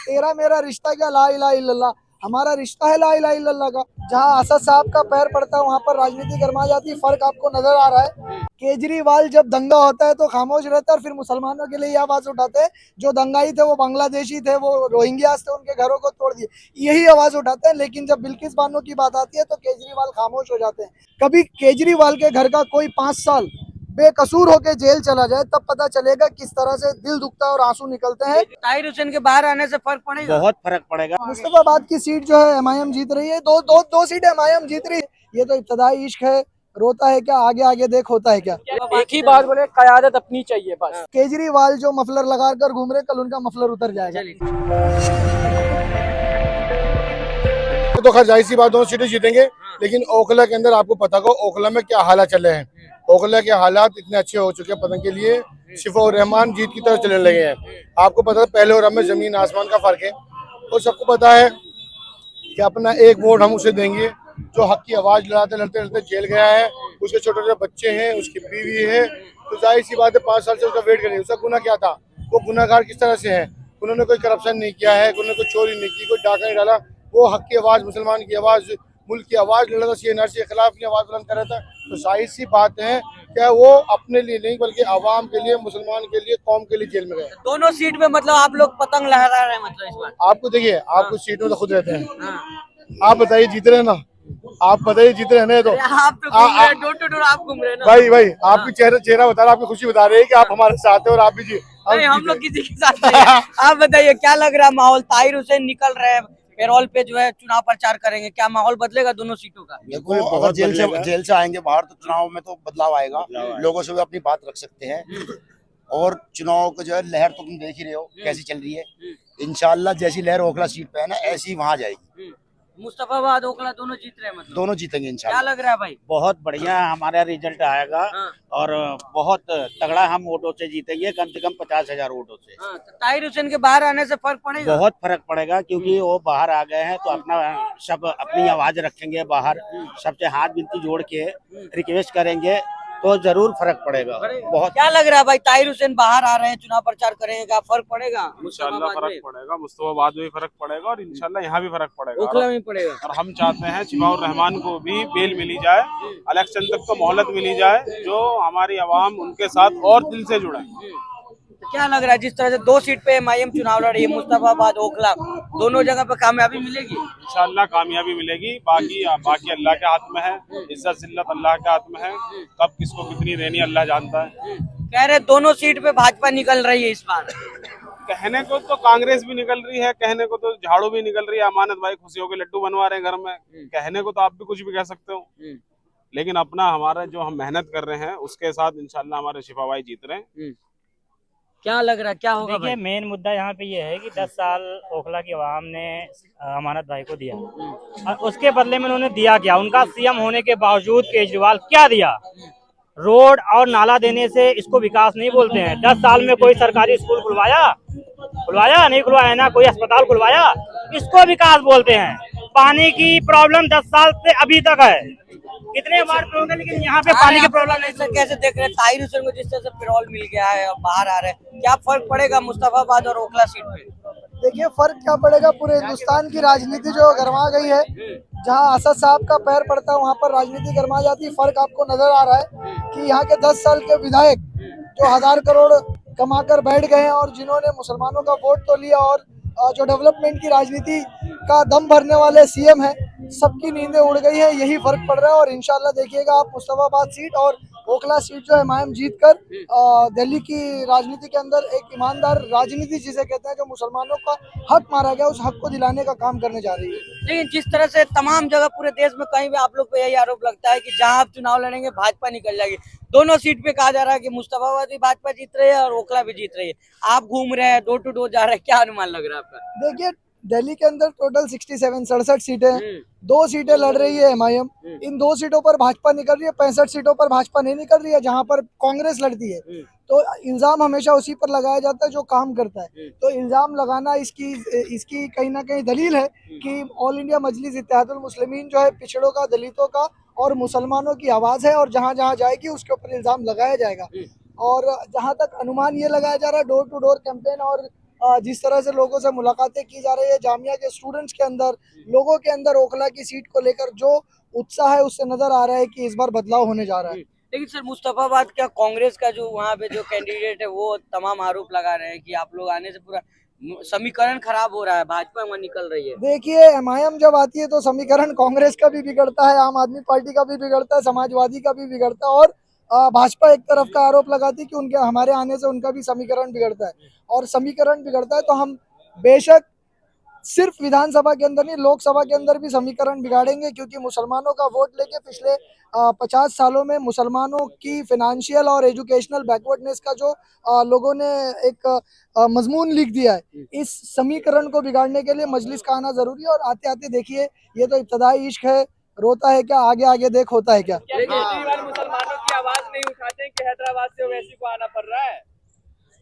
तेरा मेरा रिश्ता क्या, ला इलाहा इल्लल्लाह। हमारा रिश्ता है ला इलाहा इल्लल्लाह का। जहाँ असद साहब का पैर पड़ता है वहाँ पर राजनीति गरमा जाती है। फर्क आपको नजर आ रहा है। केजरीवाल जब दंगा होता है तो खामोश रहता है और फिर मुसलमानों के लिए ये आवाज उठाते हैं, जो दंगाई थे वो बांग्लादेशी थे, वो रोहिंग्यास थे, उनके घरों को तोड़ दिए, यही आवाज उठाते हैं। लेकिन जब बिल्किस बानो की बात आती है तो केजरीवाल खामोश हो जाते हैं। कभी केजरीवाल के घर का कोई 5 साल बेकसूर होके जेल चला जाए तब पता चलेगा किस तरह से दिल दुखता है और आंसू निकलते हैं। ताहिर हुसैन के बाहर आने से फर्क पड़ेगा? बहुत फर्क पड़ेगा। मुस्तफाबाद की सीट जो है एमआईएम जीत रही है। दो सीट एमआईएम जीत रही है। ये तो इब्तदाई इश्क है, रोता है क्या, आगे आगे देख होता है क्या। एक ही बात बोले, कयादत अपनी चाहिए बस। केजरीवाल जो मफलर लगा कर घूम रहे, कल उनका मफलर उतर जाएगा। तो खैर जाहिर सी बात दोनों सीटें जीतेंगे, लेकिन ओखला के अंदर आपको पता हो ओखला में क्या हालात चले हैं। ओखला के हालात इतने अच्छे हो चुके हैं पतंग के लिए, शिफा रहमान जीत की तरफ चलने लगे हैं। आपको पता है पहले और अब में जमीन आसमान का फर्क है, और सबको पता है कि अपना एक वोट हम उसे देंगे जो हक की आवाज लड़ाते लड़ते लड़ते जेल गया है। उसके छोटे छोटे बच्चे हैं, उसकी बीवी है, तो जाहिर सी बात है 5 साल से उसका वेट करेंगे। उसका गुनाह क्या था, वो गुनाहगार किस तरह से है। उन्होंने कोई करप्शन नहीं किया है, उन्होंने कोई चोरी नहीं की, कोई डाका नहीं डाला। वो हक की आवाज, मुसलमान की आवाज, मुल्क की आवाज लड़ रहा था, CNRC के खिलाफ अपनी आवाज बुलंद कर रहा था। तो जाहिर सी बात है क्या वो अपने लिए नहीं बल्कि आवाम के लिए, मुसलमान के लिए, कौम के लिए जेल में गए। दोनों सीट में मतलब आप लोग पतंग लहरा रहे हैं मतलब इस बार? आपको देखिए, आपको सीट में तो खुद रहते हैं। आप बताइए जीत रहे हैं ना, आप बताइए जीत रहे हैं तो आप तो घूम रहे हैं, डोर टू डोर आप घूम रहे हैं ना। भाई आपकी चेहरा बता रहा है, आपकी खुशी बता रही है कि आप हमारे साथ हैं और आप भी जी। नहीं, हम लोग किसी के साथ नहीं हैं। आप बताइए क्या लग रहा है माहौल? ताहिर हुसैन निकल रहे हैं पेरोल पे, जो है चुनाव प्रचार करेंगे, क्या माहौल बदलेगा दोनों सीटों का? देखो, अगर जेल से आएंगे बाहर तो चुनाव में तो बदलाव आएगा, लोगों से भी अपनी बात रख सकते हैं। और चुनाव का जो है लहर तो तुम देख ही रहे हो कैसी चल रही है। इंशाल्लाह जैसी लहर ओखला सीट पे है ना, ऐसी वहां जाएगी। मुस्तफाबाद ओखला दोनों जीत रहे हैं मतलब? दोनों जीतेंगे क्या इंशाल्लाह। लग रहा है भाई? बहुत बढ़िया हमारा रिजल्ट आएगा। और बहुत तगड़ा हम वोटों से जीतेंगे, कम से कम 50,000 वोटों से। तो ताहिर हुसैन के बाहर आने से फर्क पड़ेगा? बहुत फर्क पड़ेगा, क्योंकि वो बाहर आ गए हैं तो अपना सब अपनी आवाज रखेंगे बाहर, सबसे हाथ विनती जोड़ के रिक्वेस्ट करेंगे तो जरूर फर्क पड़ेगा। बहुत। क्या लग रहा है भाई, ताहिर हुसैन बाहर आ रहे हैं, चुनाव प्रचार करेंगे, क्या फर्क पड़ेगा? इंशाल्लाह फर्क पड़ेगा, मुस्तफाबाद में भी फर्क पड़ेगा और इंशाल्लाह यहाँ भी फर्क पड़ेगा, ओखला में पड़ेगा। और हम चाहते हैं शिफाउर रहमान को भी बेल मिली जाए, इलेक्शन तक तो मोहलत मिली जाए, जो हमारी आवाम उनके साथ और दिल से जुड़े। तो क्या लग रहा है जिस तरह से 2 सीट पे एमआईएम चुनाव लड़ रही है, मुस्तफाबाद ओखला, दोनों जगह पे कामयाबी मिलेगी? इंशाल्लाह कामयाबी मिलेगी। बाकी अल्लाह के हाथ में है, इज्जत जिल्लत अल्लाह के हाथ में है, कब किसको कितनी देनी अल्लाह जानता है। कह रहे दोनों सीट पे भाजपा निकल रही है इस बार। कहने को तो कांग्रेस भी निकल रही है, कहने को तो झाड़ू भी निकल रही है, अमानत भाई खुशियों के लड्डू बनवा रहे हैं घर में, कहने को तो आप भी कुछ भी कह सकते हो, लेकिन अपना हमारा जो हम मेहनत कर रहे हैं उसके साथ इंशाल्लाह हमारे शिफा भाई जीत रहे हैं। क्या लग रहा है क्या होगा? देखिए, मेन मुद्दा यहाँ पे ये है कि 10 साल ओखला की आवाम ने अमानत भाई को दिया, और उसके बदले में उन्होंने दिया क्या? उनका सीएम होने के बावजूद केजरीवाल क्या दिया? रोड और नाला देने से इसको विकास नहीं बोलते हैं। 10 साल में कोई सरकारी स्कूल खुलवाया नहीं खुलवाया ना, कोई अस्पताल खुलवाया, इसको विकास बोलते हैं। पानी की प्रॉब्लम 10 साल से अभी तक है, कितने बार पे होगा, लेकिन यहाँ पे पानी की प्रॉब्लम नहीं। कैसे देख रहे हैं ताहिर हुसैन को जिस तरह से पेरोल मिल गया है और बाहर आ रहे हैं, क्या फर्क पड़ेगा मुस्तफाबाद और ओखला सीट पे? देखिए फर्क क्या पड़ेगा, पूरे हिंदुस्तान की राजनीति जो गरमा गई है, जहाँ असद साहब का पैर पड़ता है वहाँ पर राजनीति गरमा जाती है। फर्क आपको नजर आ रहा है कि यहाँ के 10 साल के विधायक जो 1000 करोड़ कमाकर बैठ गए हैं और जिन्होंने मुसलमानों का वोट तो लिया, और जो डेवलपमेंट की राजनीति का दम भरने वाले सीएम है, सबकी नींदें उड़ गई है। यही फर्क पड़ रहा है। और इंशाल्लाह देखिएगा आप मुस्तफाबाद सीट और ओखला सीट जो है एमआईएम जीत कर दिल्ली की राजनीति के अंदर एक ईमानदार राजनीति जिसे कहते हैं, जो मुसलमानों का हक मारा गया, उस हक को दिलाने का काम करने जा रही है। लेकिन जिस तरह से तमाम जगह पूरे देश में कहीं भी आप लोग पे यही आरोप लगता है कि जहां आप चुनाव लड़ेंगे भाजपा निकल जाएगी, दोनों सीट पे कहा जा रहा है कि मुस्तफाबाद भी भाजपा जीत रही है और ओखला भी जीत रही है। आप घूम रहे हैं, डोर टू डोर जा रहे हैं, क्या अनुमान लग रहा है आपका? देखिए दिल्ली के अंदर टोटल 67 सीटें हैं, 2 सीटें लड़ रही है एमआईएम। इन 2 सीटों पर भाजपा निकल रही है, 65 सीटों पर भाजपा नहीं निकल रही है, जहां पर कांग्रेस लड़ती है। तो इल्जाम हमेशा उसी पर लगाया जाता है जो काम करता है। तो इल्जाम लगाना इसकी कहीं ना कहीं दलील है कि ऑल इंडिया मजलिस इत्तेहादुल मुस्लिमीन जो है पिछड़ों का, दलितों का और मुसलमानों की आवाज है, और जहां जहां जाएगी उसके ऊपर इल्जाम लगाया जाएगा। और जहां तक अनुमान ये लगाया जा रहा है, डोर टू डोर कैंपेन और जिस तरह से लोगों से मुलाकातें की जा रही है, जामिया के स्टूडेंट्स के अंदर, लोगों के अंदर ओखला की सीट को लेकर जो उत्साह है, उससे नजर आ रहा है कि इस बार बदलाव होने जा रहा है। लेकिन सर मुस्तफाबाद क्या कांग्रेस का जो वहाँ पे जो कैंडिडेट है वो तमाम आरोप लगा रहे हैं कि आप लोग आने से पूरा समीकरण खराब हो रहा है, भाजपा वहाँ निकल रही है। देखिए, एमआईएम जब आती है तो समीकरण कांग्रेस का भी बिगड़ता है, आम आदमी पार्टी का भी बिगड़ता है, समाजवादी का भी बिगड़ता है, और भाजपा एक तरफ का आरोप लगाती है कि उनके हमारे आने से उनका भी समीकरण बिगड़ता है। और समीकरण बिगड़ता है तो हम बेशक सिर्फ विधानसभा के अंदर नहीं, लोकसभा के अंदर भी समीकरण बिगाड़ेंगे, क्योंकि मुसलमानों का वोट लेके पिछले 50 सालों में मुसलमानों की फिनेंशियल और एजुकेशनल बैकवर्डनेस का जो लोगों ने एक मजमून लिख दिया है, इस समीकरण को बिगाड़ने के लिए मजलिस का आना जरूरी है। और आते आते देखिए, ये तो इब्तदाई इश्क है, रोता है क्या, आगे आगे देख होता है क्या। केजरीवाल मुसलमानों की आवाज नहीं उठाते हैं कि हैदराबाद से ओवैसी को आना पड़ रहा है?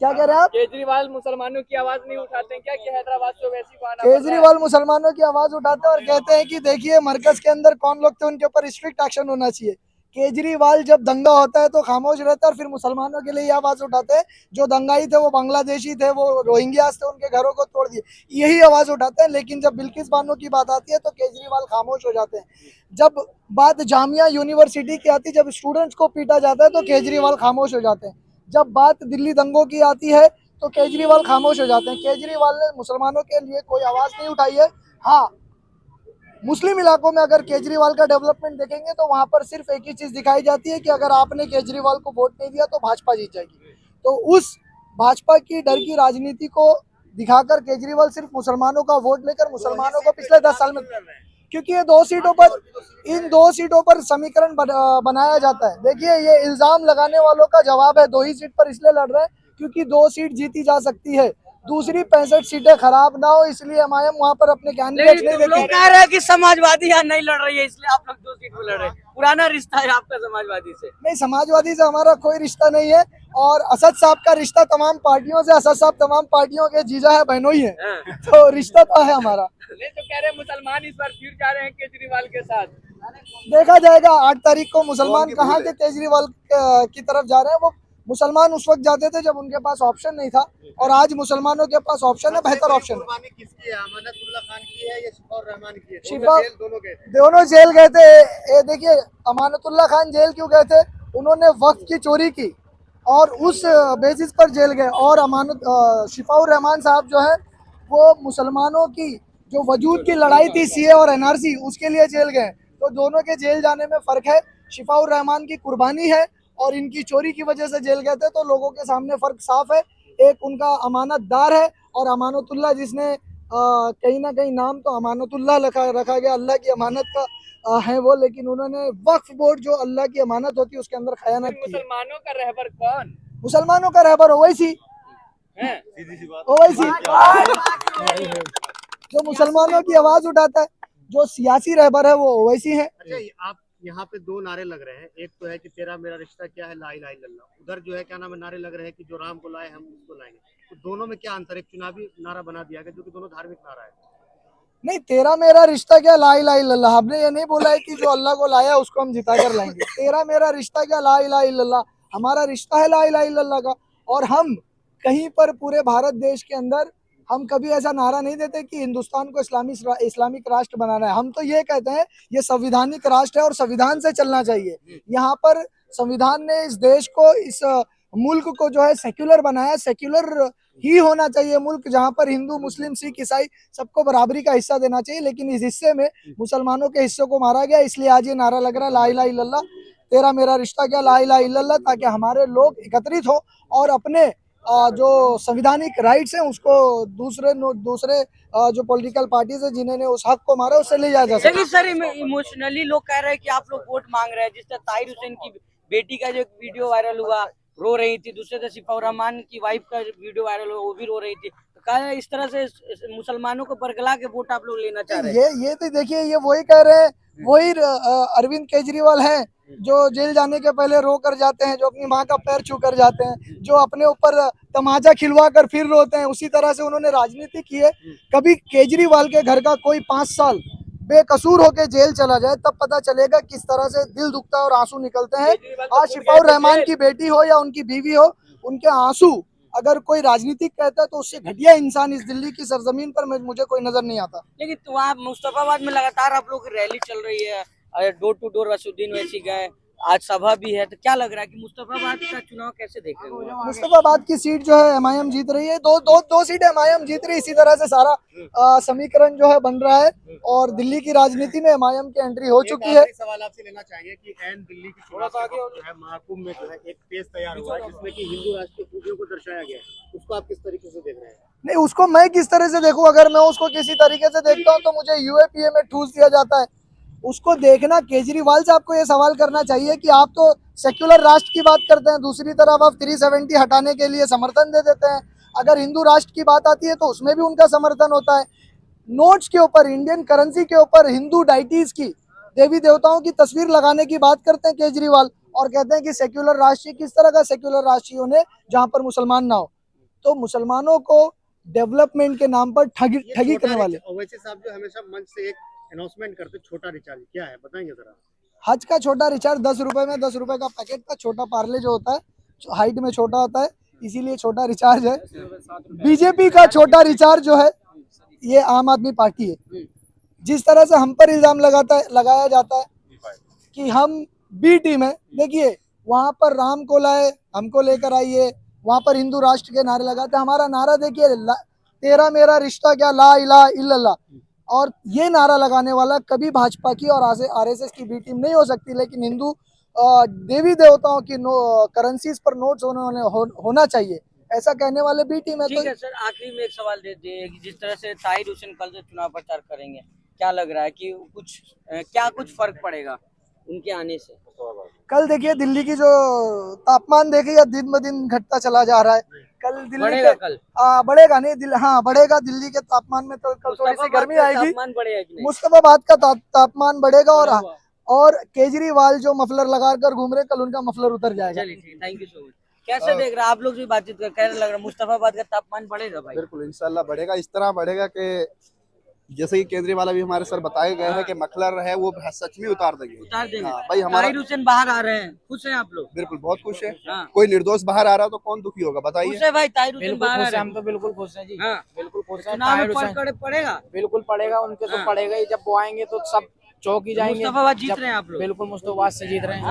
क्या कह रहे हैं आप? केजरीवाल मुसलमानों की आवाज नहीं उठाते हैं क्या कि हैदराबाद से ओवैसी को आना पड़ रहा है? केजरीवाल मुसलमानों की आवाज उठाते हैं और कहते हैं कि देखिए मरकज के अंदर कौन लोग थे, उनके ऊपर स्ट्रिक्ट एक्शन होना चाहिए। केजरीवाल जब दंगा होता है तो खामोश रहता है, और फिर मुसलमानों के लिए आवाज उठाते हैं। जो दंगाई थे वो बांग्लादेशी थे, वो रोहिंग्यास थे, उनके घरों को तोड़ दिए, यही आवाज उठाते हैं। लेकिन जब बिल्किस बानो की बात आती है तो केजरीवाल खामोश हो जाते हैं। जब बात जामिया यूनिवर्सिटी की आती है, जब स्टूडेंट्स को पीटा जाता है तो केजरीवाल खामोश हो जाते हैं। जब बात दिल्ली दंगों की आती है तो केजरीवाल खामोश हो जाते हैं। केजरीवाल ने मुसलमानों के लिए कोई आवाज नहीं उठाई है। हाँ, मुस्लिम इलाकों में अगर केजरीवाल का डेवलपमेंट देखेंगे तो वहां पर सिर्फ एक ही चीज दिखाई जाती है कि अगर आपने केजरीवाल को वोट नहीं दिया तो भाजपा जीत जाएगी। तो उस भाजपा की डर की राजनीति को दिखाकर केजरीवाल सिर्फ मुसलमानों का वोट लेकर मुसलमानों को पिछले 10 साल में, क्योंकि ये इन दो सीटों पर समीकरण बनाया जाता है। देखिए, ये इल्जाम लगाने वालों का जवाब है, 2 ही सीट पर इसलिए लड़ रहे हैं क्योंकि 2 सीट जीती जा सकती है, दूसरी 65 सीटें खराब ना हो, इसलिए एमआईएम वहां पर अपने कैंडिडेट नहीं लोग देते। कह रहे हैं कि समाजवादी यहाँ नहीं लड़ रही है, इसलिए आप लोग 2 सीट पे लड़ रहे हैं। पुराना रिश्ता है आपका समाजवादी से? नहीं, समाजवादी से हमारा कोई रिश्ता नहीं है, और असद साहब का रिश्ता तमाम पार्टियों से, असद साहब तमाम पार्टियों के जीजा है, बहनोई है, तो रिश्ता तो है हमारा। नहीं तो कह रहे हैं मुसलमान इस बार फिर जा रहे हैं केजरीवाल के साथ। देखा जाएगा 8 तारीख को मुसलमान कहाँ के केजरीवाल की तरफ जा रहे हैं। वो मुसलमान उस वक्त जाते थे जब उनके पास ऑप्शन नहीं था, और आज मुसलमानों के पास ऑप्शन है, बेहतर ऑप्शन है। किसकी है? अमानतुल्लाह खान की है या शिफा और रहमान की है? दोनों जेल गए थे। ये देखिए, अमानतुल्लाह खान जेल क्यों गए थे? उन्होंने वक्त की चोरी की और उस बेसिस पर जेल गए। और शिफाउर रहमान साहब जो है वो मुसलमानों की जो वजूद की लड़ाई थी सीए और एनआरसी, उसके लिए जेल गए। तो दोनों के जेल जाने में फर्क है। शिफाउर रहमान की कुर्बानी है और इनकी चोरी की वजह से जेल गए थे, तो लोगों के सामने फर्क साफ है। एक उनका अमानतदार है, और अमानतुल्लाह जिसने कहीं ना कहीं नाम तो अमानतुल्लाह रखा गया, अल्लाह की अमानत का है वो, लेकिन उन्होंने वक्फ बोर्ड जो अल्लाह की अमानत होती है उसके अंदर खयानत की। मुसलमानों का रहबर कौन? मुसलमानों का रहबर ओवैसी, ओवैसी जो मुसलमानों की आवाज उठाता है, जो सियासी रहबर है वो ओवैसी है। अच्छा, आप यहाँ पे 2 नारे लग रहे हैं, एक तो है कि तेरा मेरा रिश्ता क्या है, ला इलाहा इल्लल्लाह, उधर जो है क्या नाम है, नारे लग रहे हैं कि जो राम को लाए हम उसको लाएंगे। तो दोनों में क्या अंतर है? एक चुनावी नारा बना दिया गया जो कि दोनों धार्मिक नारा है। नहीं, तेरा मेरा रिश्ता क्या, ला इलाहा इल्लल्लाह। हमने ये नहीं बोला है कि जो अल्लाह को लाया उसको हम जिता कर लाएंगे। तेरा मेरा रिश्ता क्या, ला इलाहा इल्लल्लाह। हमारा रिश्ता है ला इलाहा इल्लल्लाह का। और हम कहीं पर पूरे भारत देश के अंदर हम कभी ऐसा नारा नहीं देते कि हिंदुस्तान को इस्लामिक राष्ट्र बनाना है। हम तो ये कहते हैं ये संविधानिक राष्ट्र है और संविधान से चलना चाहिए। यहाँ पर संविधान ने इस देश को, इस मुल्क को जो है सेक्युलर बनाया। सेक्युलर ही होना चाहिए मुल्क, जहाँ पर हिंदू मुस्लिम सिख ईसाई सबको बराबरी का हिस्सा देना चाहिए। लेकिन इस हिस्से में मुसलमानों के हिस्से को मारा गया, इसलिए आज ये नारा लग रहा है ला इलाहा इल्लल्लाह, तेरा मेरा रिश्ता क्या, ला इलाहा इल्लल्लाह, ताकि हमारे लोग एकत्रित हो और अपने जो संविधानिक राइट्स हैं उसको दूसरे जो पॉलिटिकल पार्टीज है जिन्होंने उस हक को मारा उससे ले जाया जा सके। लेकिन सर इमोशनली लोग कह रहे हैं कि आप लोग वोट मांग रहे हैं। जिस तरह ताहिर हुसैन की बेटी का जो वीडियो वायरल हुआ, रो रही थी, दूसरे तरफ शिफाउर रहमान की वाइफ का वीडियो वायरल हुआ, वो भी रो रही थी। तो कहा इस तरह से मुसलमानों को बरगला के वोट आप लोग लेना चाह रहे हैं। ये तो देखिए, ये वही कह रहे हैं, वही अरविंद केजरीवाल हैं जो जेल जाने के पहले रो कर जाते हैं, जो अपनी माँ का पैर छू कर जाते हैं, जो अपने ऊपर तमाचा खिलवा कर फिर रोते हैं। उसी तरह से उन्होंने राजनीति की है। कभी केजरीवाल के घर का कोई 5 साल बेकसूर होके जेल चला जाए तब पता चलेगा किस तरह से दिल दुखता है और आंसू निकलते हैं। आज शिफाउर रहमान की बेटी हो या उनकी बीवी हो, उनके आंसू अगर कोई राजनीतिक कहता है तो उससे घटिया इंसान इस दिल्ली की सरजमीन पर मुझे कोई नजर नहीं आता। लेकिन तो वहाँ मुस्तफाबाद में लगातार आप लोग की रैली चल रही है, डोर टू डोर असुद्दीन वैसी गए, आज सभा भी है, तो क्या लग रहा है कि मुस्तफाबाद का चुनाव कैसे देख रहे हो? मुस्तफाबाद की सीट जो है एमआईएम जीत रही है, दो सीट एमआईएम जीत रही है। इसी तरह से सारा समीकरण जो है बन रहा है और दिल्ली की राजनीति में एमआईएम की एंट्री हो चुकी है। सवाल आपसे लेना चाहेंगे कि एन दिल्ली की चुनाव जो है महाकुंभ में जो है एक पेज तैयार हुआ है जिसमें कि हिंदू राष्ट्र की खूबियों को दर्शाया गया है, उसको आप किस तरीके से देख रहे हैं? नहीं, उसको मैं किस तरह से देखूं? अगर मैं उसको किसी तरीके से देखता हूं तो मुझे यूएपीए में ठूस दिया जाता है। उसको देखना, केजरीवाल से आपको ये सवाल करना चाहिए कि आप तो सेक्युलर राष्ट्र की बात करते हैं, दूसरी तरफ आप 370 हटाने के लिए समर्थन दे देते हैं। अगर हिंदू राष्ट्र की बात आती है तो उसमें भी उनका समर्थन होता है। नोट्स के ऊपर, इंडियन करेंसी के ऊपर हिंदू डाइटीज की, देवी देवताओं की तस्वीर लगाने की बात करते हैं केजरीवाल और कहते हैं कि सेक्युलर राष्ट्र। किस तरह का सेक्युलर राष्ट्र होने जहां पर मुसलमान ना हो? तो मुसलमानों को डेवलपमेंट के नाम पर ठगी करने वाले। ओवैसी साहब जो हमेशा मंच से एक अनाउंसमेंट करते, छोटा रिचार्ज क्या है बताएंगे जरा? हज का छोटा रिचार्ज 10 रुपए में 10 रुपए का पैकेट था। छोटा पार्ले जो होता है हाइट में छोटा होता है, इसीलिए छोटा रिचार्ज है। बीजेपी का छोटा रिचार्ज जो है ये आम आदमी पार्टी है। जिस तरह से हम पर इल्जाम लगाया जाता है कि हम बी टीम है, देखिए वहां पर राम को लाए, हमको लेकर आइए, वहां पर हिंदू राष्ट्र के नारे लगाते। हमारा नारा देखिए, तेरा मेरा रिश्ता क्या, ला इलाहा इल्लल्लाह। और ये नारा लगाने वाला कभी भाजपा की और आरएसएस की बी टीम नहीं हो सकती। लेकिन हिंदू देवी देवताओं की करेंसीज पर नोट्स होना चाहिए, ऐसा कहने वाले बी टीम है। ठीक है सर, आखिरी में एक सवाल दे दिए कि जिस तरह से ताहिर हुसैन कल से चुनाव प्रचार करेंगे, क्या लग रहा है कि कुछ फर्क पड़ेगा उनके आने से? कल देखिए दिल्ली की जो तापमान देखिए दिन ब दिन घटता चला जा रहा है। कल दिल्ली बढ़ेगा कल? बढ़ेगा नहीं, हाँ बढ़ेगा। दिल्ली के तापमान में तो कल थोड़ी सी गर्मी आएगी। तापमान बढ़ेगा कि नहीं? मुस्तफाबाद का तापमान बढ़ेगा और केजरीवाल जो मफलर लगाकर घूम रहे, कल उनका मफलर उतर जाएगा। चलिए, थैंक यू सो मच। कैसे देख रहे हैं आप लोग भी बातचीत कर, कैसा लग रहा है मुस्तफाबाद का तापमान बढ़ेगा भाई? बिल्कुल इंशाल्लाह बढ़ेगा। इस तरह बढ़ेगा कि जैसे कि केजरीवाल अभी हमारे सर बताए गए हैं कि मखलर है वो सच में उतार देंगे। हाँ, भाई हमारा ताहिर हुसैन बाहर आ रहे हैं, खुश हैं आप लोग? बिल्कुल बहुत खुश है। हाँ। कोई निर्दोष बाहर आ रहा है तो कौन दुखी होगा बताइए? खुश है भाई, ताहिर हुसैन बाहर आ रहे हैं। हम तो बिल्कुल खुश हैं जी। हाँ। बिल्कुल खुश हैं। चुनाव में फर्क पड़ेगा? बिल्कुल पड़ेगा, उनके तो पड़ेगा ही। जब वो आएंगे तो सब चौक ही जाएंगे। मुस्तफाबाद जीत रहे हैं आप लोग? बिल्कुल मुस्तफाबाद से जीत रहे हैं।